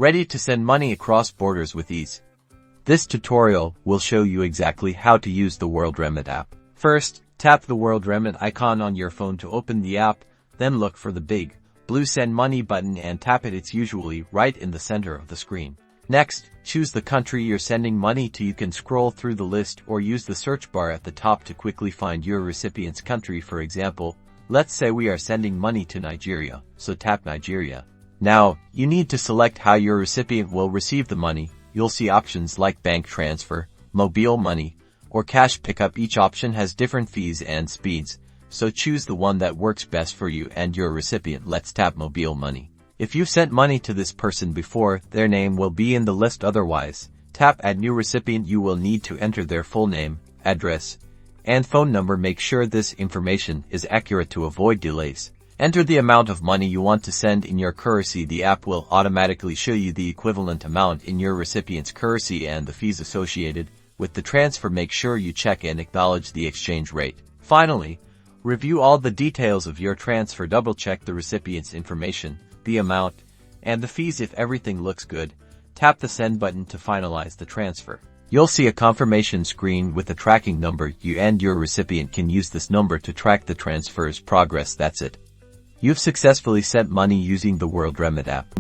Ready to send money across borders with ease. This tutorial will show you exactly how to use the Worldremit app. First, tap the Worldremit icon on your phone to open the app, then look for the big, blue Send Money button and tap it. It's usually right in the center of the screen. Next, choose the country you're sending money to. You can scroll through the list or use the search bar at the top to quickly find your recipient's country. For example, let's say we are sending money to Nigeria, so tap Nigeria. Now, you need to select how your recipient will receive the money. You'll see options like bank transfer, mobile money, or cash pickup. Each option has different fees and speeds, so choose the one that works best for you and your recipient. Let's tap mobile money. If you've sent money to this person before, their name will be in the list. Otherwise, tap Add New Recipient. You will need to enter their full name, address, and phone number. Make sure this information is accurate to avoid delays. Enter the amount of money you want to send in your currency. The app will automatically show you the equivalent amount in your recipient's currency and the fees associated with the transfer. Make sure you check and acknowledge the exchange rate. Finally, review all the details of your transfer. Double-check the recipient's information, the amount, and the fees. If everything looks good, tap the Send button to finalize the transfer. You'll see a confirmation screen with a tracking number. You and your recipient can use this number to track the transfer's progress. That's it. You've successfully sent money using the Worldremit app.